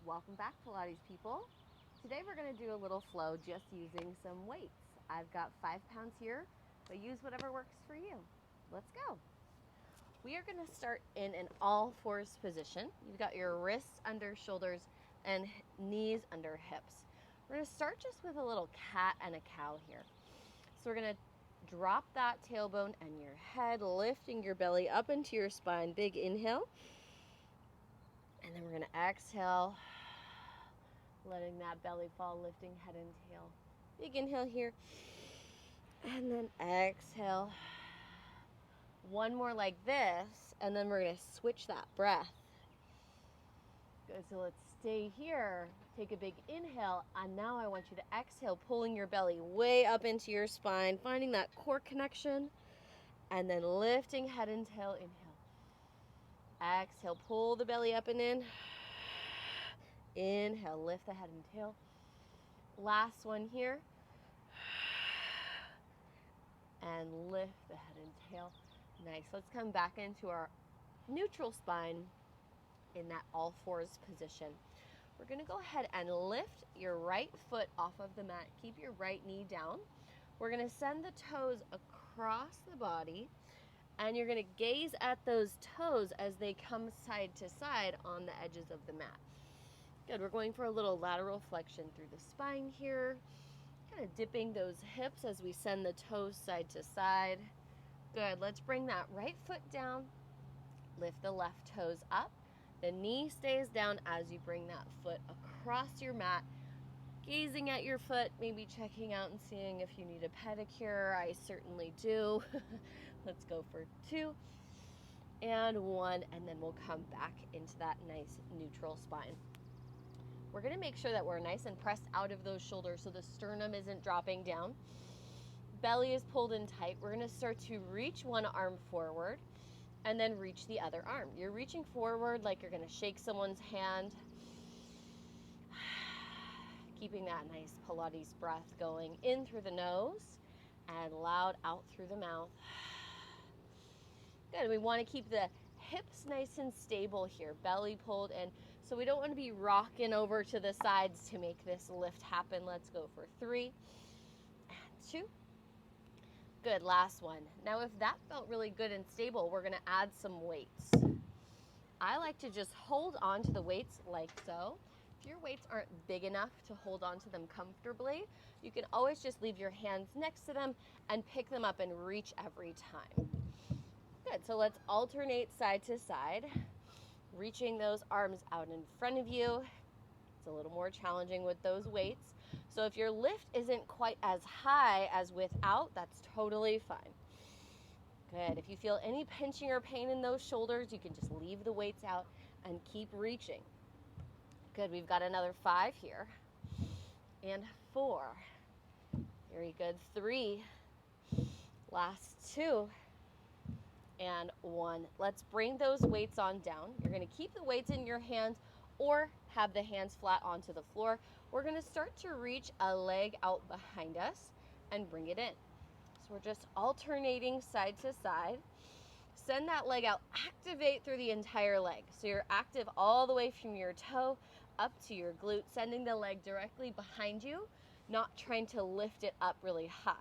Welcome back, Pilates people. Today we're going to do a little flow just using some weights. I've got 5 pounds here, but use whatever works for you. Let's go. We are going to start in an all fours position. You've got your wrists under shoulders and knees under hips. We're going to start just with a little cat and a cow here. So we're going to drop that tailbone and your head, lifting your belly up into your spine. Big inhale. And then we're going to exhale, letting that belly fall, lifting head and tail. Big inhale here. And then exhale. One more like this, and then we're going to switch that breath. Good, so let's stay here. Take a big inhale, and now I want you to exhale, pulling your belly way up into your spine, finding that core connection, and then lifting head and tail. Inhale. Exhale, pull the belly up and in. Inhale, lift the head and tail. Last one here. And lift the head and tail. Nice. Let's come back into our neutral spine in that all fours position. We're going to go ahead and lift your right foot off of the mat. Keep your right knee down. We're going to send the toes across the body. And you're going to gaze at those toes as they come side to side on the edges of the mat. Good, we're going for a little lateral flexion through the spine here. Kind of dipping those hips as we send the toes side to side. Good, let's bring that right foot down. Lift the left toes up. The knee stays down as you bring that foot across your mat. Gazing at your foot, maybe checking out and seeing if you need a pedicure. I certainly do. Let's go for 2 and 1, and then we'll come back into that nice neutral spine. We're going to make sure that we're nice and pressed out of those shoulders so the sternum isn't dropping down. Belly is pulled in tight. We're going to start to reach one arm forward and then reach the other arm. You're reaching forward like you're going to shake someone's hand. Keeping that nice Pilates breath going in through the nose and loud out through the mouth. Good. We want to keep the hips nice and stable here, belly pulled in. So we don't want to be rocking over to the sides to make this lift happen. Let's go for 3 and 2. Good. Last one. Now, if that felt really good and stable, we're going to add some weights. I like to just hold on to the weights like so. If your weights aren't big enough to hold on to them comfortably, you can always just leave your hands next to them and pick them up and reach every time. Good, so let's alternate side to side, reaching those arms out in front of you. It's a little more challenging with those weights. So if your lift isn't quite as high as without, that's totally fine. Good, if you feel any pinching or pain in those shoulders, you can just leave the weights out and keep reaching. Good, we've got another 5 here, and 4. Very good, 3, last 2, and 1. Let's bring those weights on down. You're going to keep the weights in your hands or have the hands flat onto the floor. We're going to start to reach a leg out behind us and bring it in. So we're just alternating side to side. Send that leg out, activate through the entire leg. So you're active all the way from your toe up to your glute, sending the leg directly behind you, not trying to lift it up really high.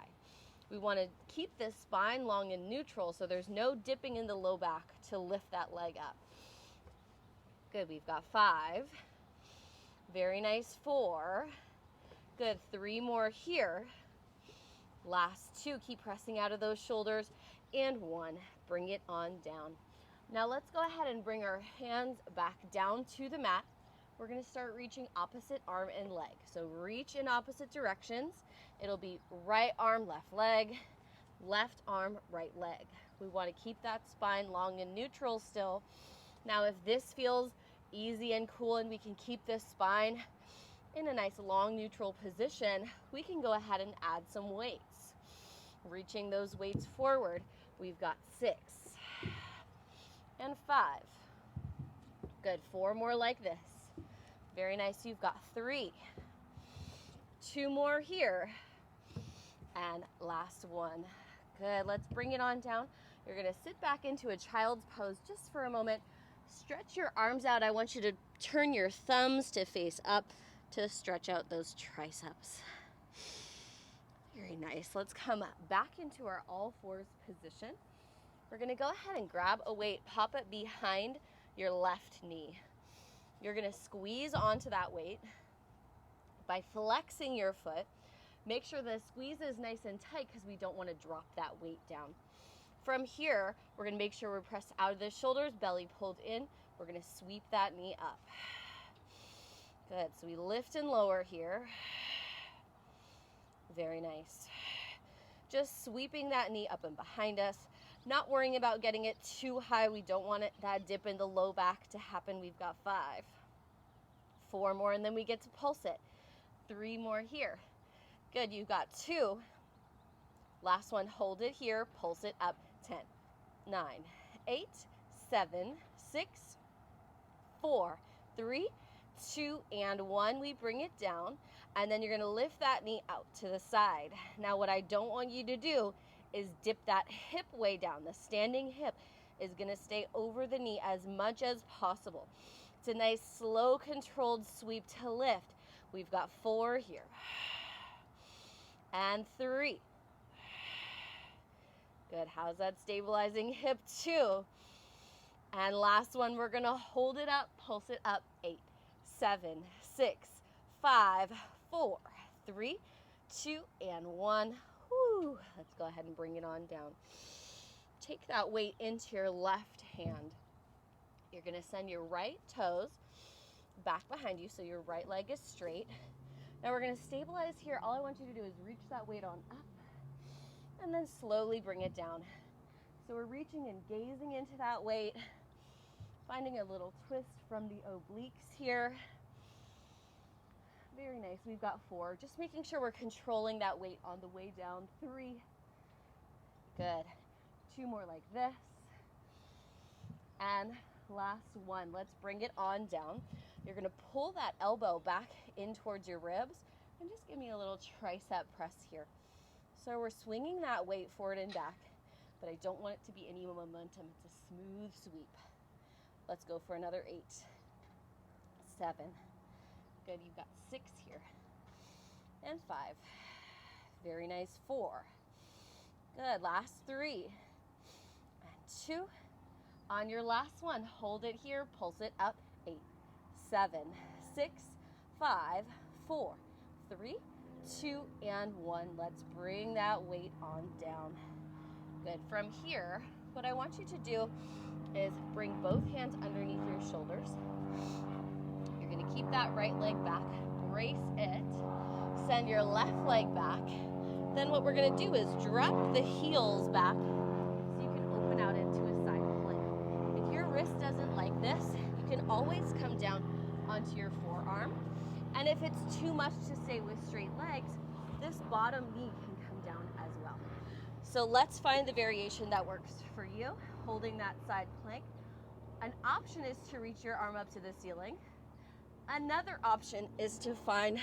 We want to keep this spine long and neutral so there's no dipping in the low back to lift that leg up. Good, we've got 5. Very nice, 4. Good, 3 more here. Last 2, keep pressing out of those shoulders. And 1, bring it on down. Now let's go ahead and bring our hands back down to the mat. We're going to start reaching opposite arm and leg. So reach in opposite directions. It'll be right arm, left leg, left arm, right leg. We want to keep that spine long and neutral still. Now if this feels easy and cool and we can keep this spine in a nice long neutral position, we can go ahead and add some weights. Reaching those weights forward, we've got 6 and 5. Good, 4 more like this. Very nice, you've got 3. 2 more here. And last 1. Good, let's bring it on down. You're gonna sit back into a child's pose just for a moment. Stretch your arms out. I want you to turn your thumbs to face up to stretch out those triceps. Very nice. Let's come back into our all fours position. We're going to go ahead and grab a weight, pop it behind your left knee. You're going to squeeze onto that weight by flexing your foot. Make sure the squeeze is nice and tight because we don't want to drop that weight down. From here, we're going to make sure we're pressed out of the shoulders, belly pulled in. We're going to sweep that knee up. Good. So we lift and lower here. Very nice. Just sweeping that knee up and behind us. Not worrying about getting it too high. We don't want that dip in the low back to happen. We've got 5. 4 more, and then we get to pulse it. 3 more here. Good. You've got 2. Last one. Hold it here. Pulse it up. 10, 9, 8, 7, 6, 4, 3, 2, and 1. We bring it down, and then you're going to lift that knee out to the side. Now, what I don't want you to do is dip that hip way down. The standing hip is going to stay over the knee as much as possible. It's a nice, slow, controlled sweep to lift. We've got 4 here, and 3. Good. How's that stabilizing hip? 2. And last one, we're going to hold it up, pulse it up. 8, 7, 6, 5, 4, 3, 2, and 1. Whew. Let's go ahead and bring it on down. Take that weight into your left hand. You're going to send your right toes back behind you so your right leg is straight. Now we're going to stabilize here. All I want you to do is reach that weight on up and then slowly bring it down. So we're reaching and gazing into that weight, finding a little twist from the obliques here. Very nice. We've got 4. Just making sure we're controlling that weight on the way down. 3. Good. 2 more like this. And last one. Let's bring it on down. You're going to pull that elbow back in towards your ribs and just give me a little tricep press here. So we're swinging that weight forward and back, but I don't want it to be any momentum. It's a smooth sweep. Let's go for another 8, 7. Good. You've got 6 here. And 5. Very nice. 4. Good. Last 3. And 2. On your last one, hold it here. Pulse it up. 8, 7, 6, 5, 4, 3, 2, and 1. Let's bring that weight on down. Good. From here, what I want you to do is bring both hands underneath your shoulders. You're going to keep that right leg back, brace it, send your left leg back. Then what we're going to do is drop the heels back so you can open out into a side plank. If your wrist doesn't like this, you can always come down onto your forearm. And if it's too much to stay with straight legs, this bottom knee can come down as well. So let's find the variation that works for you, holding that side plank. An option is to reach your arm up to the ceiling. Another option is to find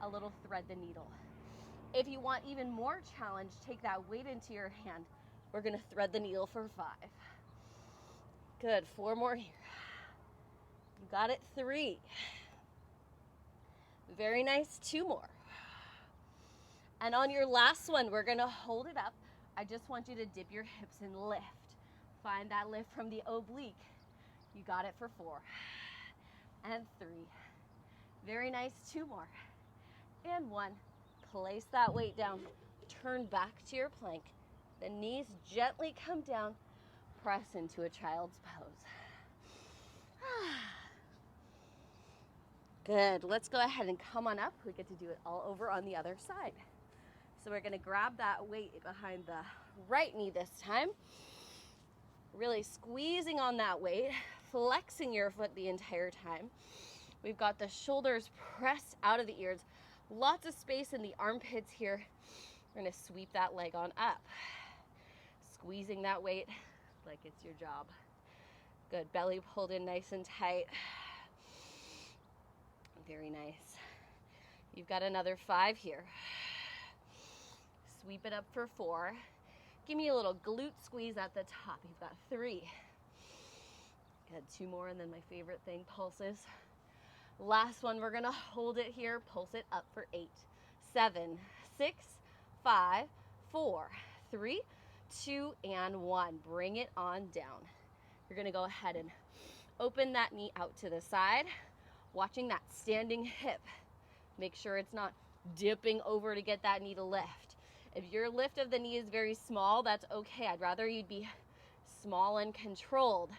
a little thread the needle. If you want even more challenge, take that weight into your hand. We're going to thread the needle for 5. Good. 4 more here. You got it. 3. Very nice. 2 more. And on your last one, we're going to hold it up. I just want you to dip your hips and lift. Find that lift from the oblique. You got it for 4. And 3. Very nice. 2 more. And 1. Place that weight down. Turn back to your plank. The knees gently come down. Press into a child's pose. Good. Let's go ahead and come on up. We get to do it all over on the other side. So we're going to grab that weight behind the right knee this time. Really squeezing on that weight, flexing your foot the entire time. We've got the shoulders pressed out of the ears. Lots of space in the armpits here. We're going to sweep that leg on up. Squeezing that weight like it's your job. Good. Belly pulled in nice and tight. Very nice. You've got another 5 here. Sweep it up for 4. Give me a little glute squeeze at the top. You've got 3. Good. 2 more, and then my favorite thing, pulses. Last one, we're gonna hold it here, pulse it up for 8, 7, 6, 5, 4, 3, 2, and 1. Bring it on down. You're gonna go ahead and open that knee out to the side, watching that standing hip. Make sure it's not dipping over to get that knee to lift. If your lift of the knee is very small, that's okay. I'd rather you'd be small and controlled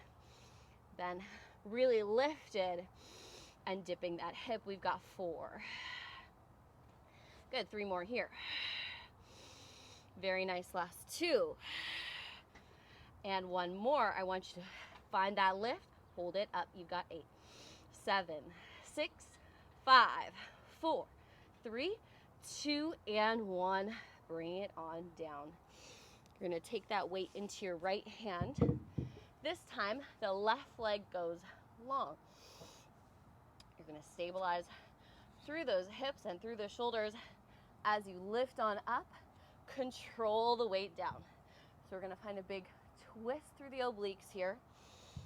than really lifted and dipping that hip. We've got 4. Good, 3 more here. Very nice, last 2. And 1 more. I want you to find that lift, hold it up. You've got 8, 7, 6, 5, 4, 3, 2, and 1. Bring it on down. You're gonna take that weight into your right hand. This time, the left leg goes long. You're gonna stabilize through those hips and through the shoulders as you lift on up. Control the weight down. So we're gonna find a big twist through the obliques here.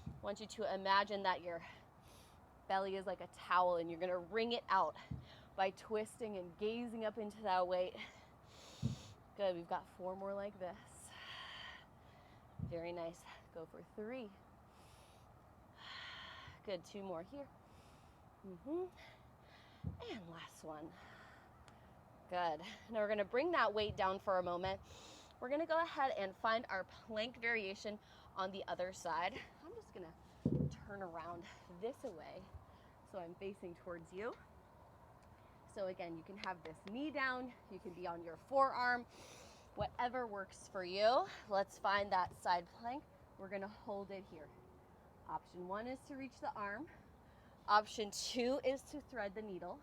I want you to imagine that your belly is like a towel and you're gonna wring it out by twisting and gazing up into that weight. Good, we've got 4 more like this. Very nice, go for 3. Good, 2 more here. And last one. Good, now we're gonna bring that weight down for a moment. We're gonna go ahead and find our plank variation on the other side. I'm just gonna turn around this way so I'm facing towards you. So again, you can have this knee down, you can be on your forearm, whatever works for you. Let's find that side plank. We're gonna hold it here. Option 1 is to reach the arm. Option 2 is to thread the needle.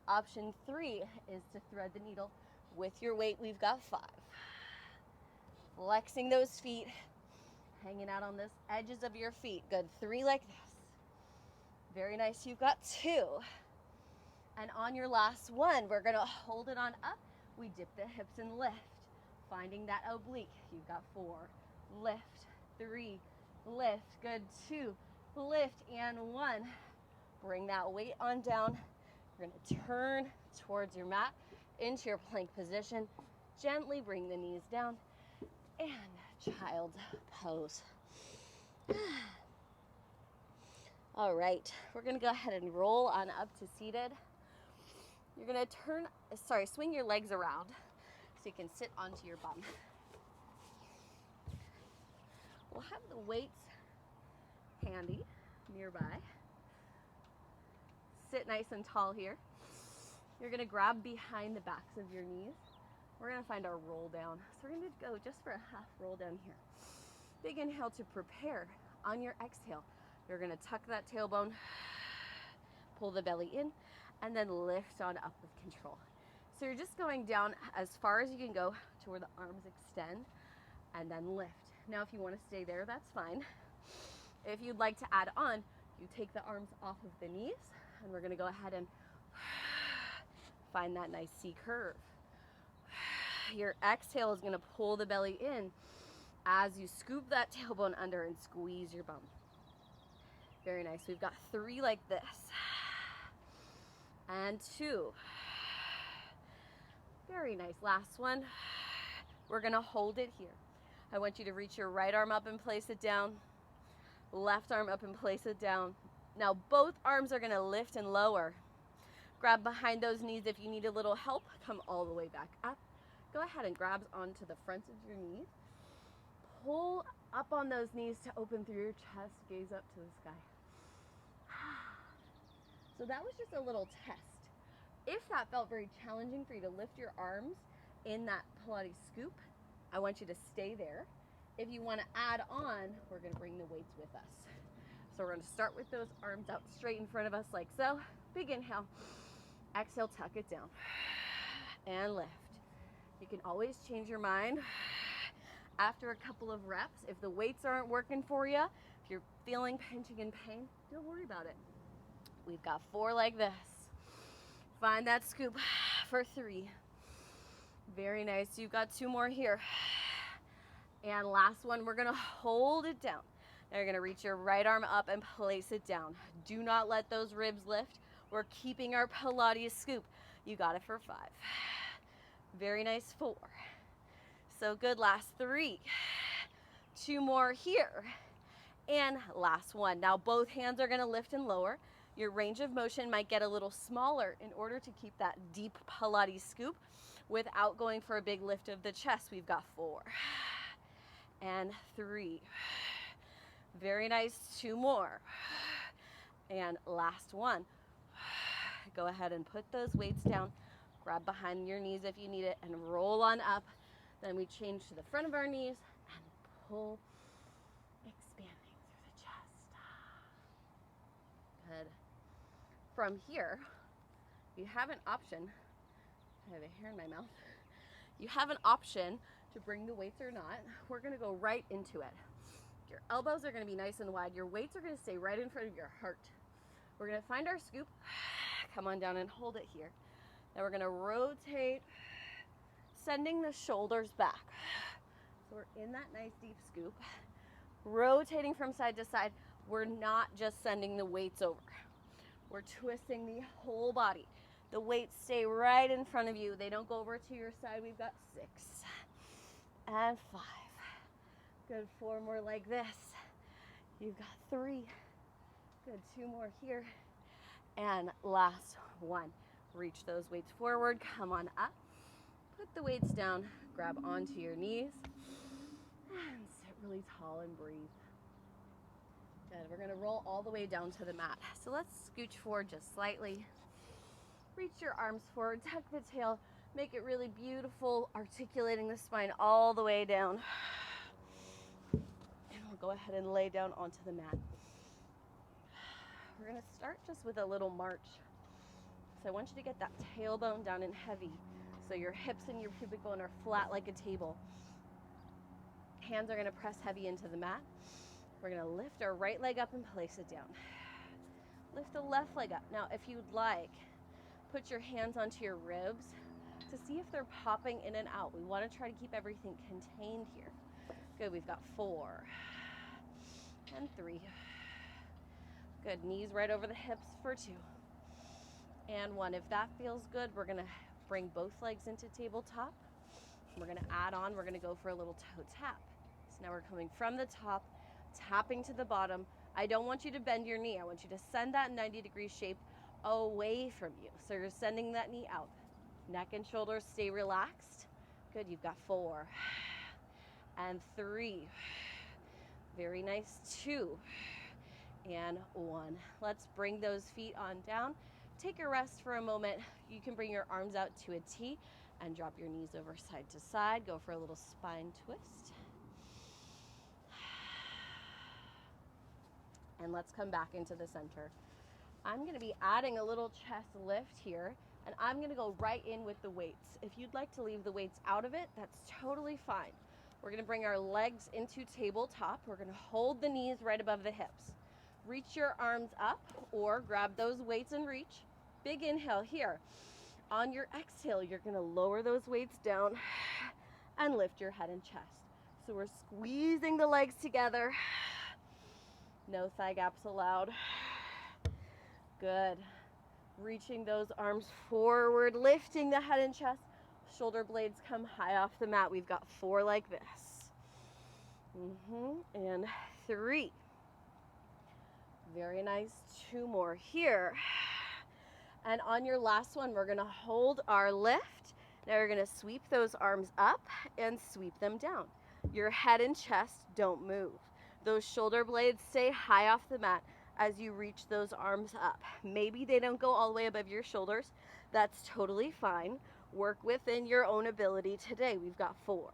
Option 3 is to thread the needle with your weight. We've got 5. Flexing those feet, hanging out on the edges of your feet. Good, 3 like this. Very nice, you've got 2. And on your last one, we're gonna hold it on up. We dip the hips and lift, finding that oblique. You've got 4, lift, 3, lift, good, 2, lift, and 1. Bring that weight on down. You're gonna turn towards your mat into your plank position. Gently bring the knees down and child's pose. All right, we're gonna go ahead and roll on up to seated. You're gonna swing your legs around so you can sit onto your bum. We'll have the weights handy nearby. Sit nice and tall here. You're gonna grab behind the backs of your knees. We're gonna find our roll down. So we're gonna go just for a half roll down here. Big inhale to prepare. On your exhale, you're gonna tuck that tailbone, pull the belly in, and then lift on up with control. So you're just going down as far as you can go to where the arms extend, and then lift. Now if you want to stay there, that's fine. If you'd like to add on, you take the arms off of the knees, and we're gonna go ahead and find that nice C curve. Your exhale is gonna pull the belly in as you scoop that tailbone under and squeeze your bum. Very nice, we've got 3 like this. And 2. Very nice, last one. We're gonna hold it here. I want you to reach your right arm up and place it down. Left arm up and place it down. Now both arms are gonna lift and lower. Grab behind those knees if you need a little help. Come all the way back up. Go ahead and grab onto the front of your knees. Pull up on those knees to open through your chest. Gaze up to the sky. So that was just a little test. If that felt very challenging for you to lift your arms in that Pilates scoop, I want you to stay there. If you want to add on, we're going to bring the weights with us. So we're going to start with those arms out straight in front of us like so. Big inhale. Exhale, tuck it down. And lift. You can always change your mind after a couple of reps. If the weights aren't working for you, if you're feeling pinching and pain, don't worry about it. We've got 4 like this. Find that scoop for 3. Very nice. You've got 2 more here. And last one, we're gonna hold it down. Now you're gonna reach your right arm up and place it down. Do not let those ribs lift. We're keeping our Pilates scoop. You got it for 5. Very nice. 4. So good. Last 3. 2 more here. And last 1. Now both hands are going to lift and lower. Your range of motion might get a little smaller in order to keep that deep Pilates scoop without going for a big lift of the chest. We've got 4 and 3. Very nice. 2 more. And last 1. Go ahead and put those weights down. Grab behind your knees if you need it and roll on up. Then we change to the front of our knees and pull, expanding through the chest. Good. From here, you have an option. I have a hair in my mouth. You have an option to bring the weights or not. We're going to go right into it. Your elbows are going to be nice and wide. Your weights are going to stay right in front of your heart. We're going to find our scoop. Come on down and hold it here. Now we're going to rotate, sending the shoulders back. So we're in that nice deep scoop. Rotating from side to side. We're not just sending the weights over. We're twisting the whole body. The weights stay right in front of you. They don't go over to your side. We've got 6 and 5. Good. 4 more like this. You've got 3. Good. 2 more here. And last 1. Reach those weights forward. Come on up. Put the weights down. Grab onto your knees. And sit really tall and breathe. Good. We're going to roll all the way down to the mat. So let's scooch forward just slightly. Reach your arms forward. Tuck the tail. Make it really beautiful. Articulating the spine all the way down. And we'll go ahead and lay down onto the mat. We're going to start just with a little march. So I want you to get that tailbone down and heavy. So your hips and your pubic bone are flat like a table. Hands are going to press heavy into the mat. We're going to lift our right leg up and place it down. Lift the left leg up. Now, if you'd like, put your hands onto your ribs to see if they're popping in and out. We want to try to keep everything contained here. Good. We've got 4 and 3. Good. Knees right over the hips for 2 and 1. If that feels good, we're going to bring both legs into tabletop. We're going to add on. We're going to go for a little toe tap. So now we're coming from the top, tapping to the bottom. I don't want you to bend your knee. I want you to send that 90-degree shape away from you. So you're sending that knee out. Neck and shoulders stay relaxed. Good. You've got 4 and 3. Very nice. 2 and 1. Let's bring those feet on down. Take a rest for a moment. You can bring your arms out to a T and drop your knees over side to side. Go for a little spine twist. And let's come back into the center. I'm going to be adding a little chest lift here, and I'm going to go right in with the weights. If you'd like to leave the weights out of it, that's totally fine. We're going to bring our legs into tabletop. We're going to hold the knees right above the hips. Reach your arms up or grab those weights and reach. Big inhale here. On your exhale, you're going to lower those weights down and lift your head and chest. So we're squeezing the legs together. No thigh gaps allowed. Good. Reaching those arms forward, lifting the head and chest. Shoulder blades come high off the mat. We've got 4 like this. And 3. Very nice. 2 more here. And on your last one, we're going to hold our lift. Now we're going to sweep those arms up and sweep them down. Your head and chest don't move. Those shoulder blades stay high off the mat as you reach those arms up. Maybe they don't go all the way above your shoulders. That's totally fine. Work within your own ability today. We've got 4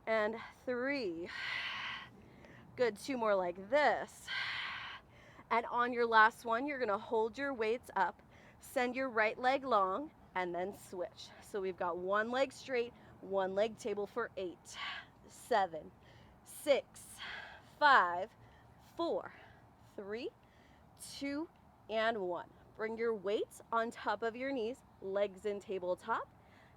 and 3. Good. 2 more like this. And on your last one, you're going to hold your weights up, send your right leg long, and then switch. So we've got 1 leg straight, 1 leg table for 8, 7, 6, 5, 4, 3, 2, and 1. Bring your weights on top of your knees, legs in tabletop.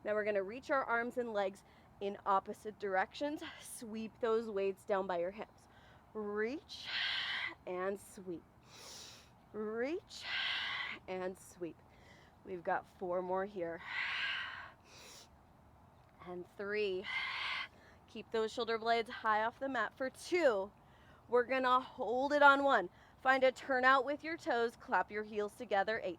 Now we're going to reach our arms and legs in opposite directions. Sweep those weights down by your hips. Reach and sweep. Reach and sweep. We've got 4 more here. And 3. Keep those shoulder blades high off the mat for 2. We're gonna hold it on 1. Find a turnout with your toes, clap your heels together. 8,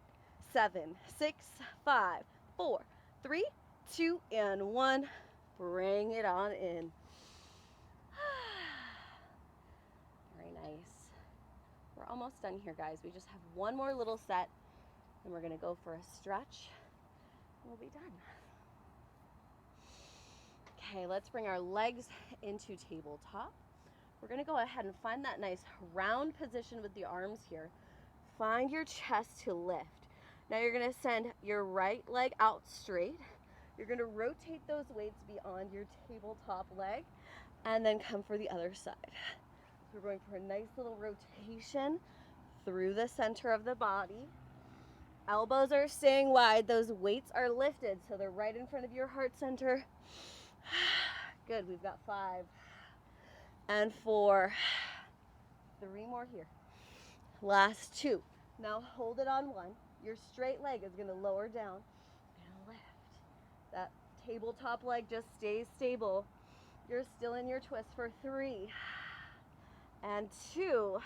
7, 6, 5, 4, 3, 2, and 1. Bring it on in. Very nice. We're almost done here, guys. We just have one more little set, and we're gonna go for a stretch, and we'll be done. Okay, let's bring our legs into tabletop. We're gonna go ahead and find that nice round position with the arms here. Find your chest to lift. Now you're gonna send your right leg out straight. You're gonna rotate those weights beyond your tabletop leg and then come for the other side. So we're going for a nice little rotation through the center of the body. Elbows are staying wide. Those weights are lifted so they're right in front of your heart center. Good, we've got 5 and 4. 3 more here. Last 2. Now hold it on 1. Your straight leg is going to lower down and lift. That tabletop leg just stays stable. You're still in your twist for 3 and 2.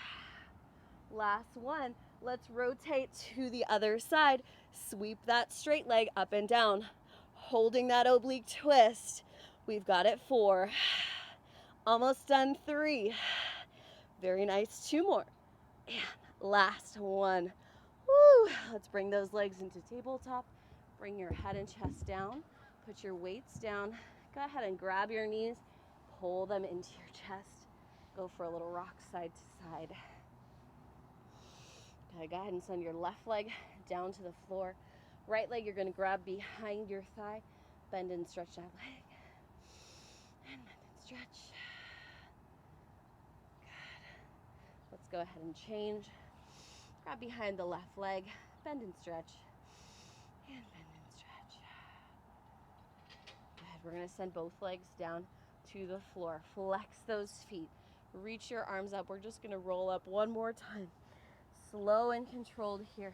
Last 1. Let's rotate to the other side. Sweep that straight leg up and down, holding that oblique twist. We've got it 4. Almost done. 3. Very nice. 2 more. And last 1. Woo. Let's bring those legs into tabletop. Bring your head and chest down. Put your weights down. Go ahead and grab your knees. Pull them into your chest. Go for a little rock side to side. Okay, go ahead and send your left leg down to the floor. Right leg, you're going to grab behind your thigh. Bend and stretch that leg. And bend and stretch. Good. Let's go ahead and change. Grab behind the left leg. Bend and stretch. And bend and stretch. Good. We're going to send both legs down to the floor. Flex those feet. Reach your arms up. We're just going to roll up one more time. Slow and controlled here.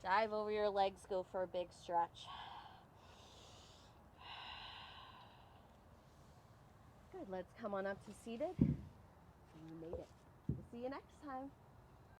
Dive over your legs. Go for a big stretch. Good. Let's come on up to seated. You made it. We'll see you next time.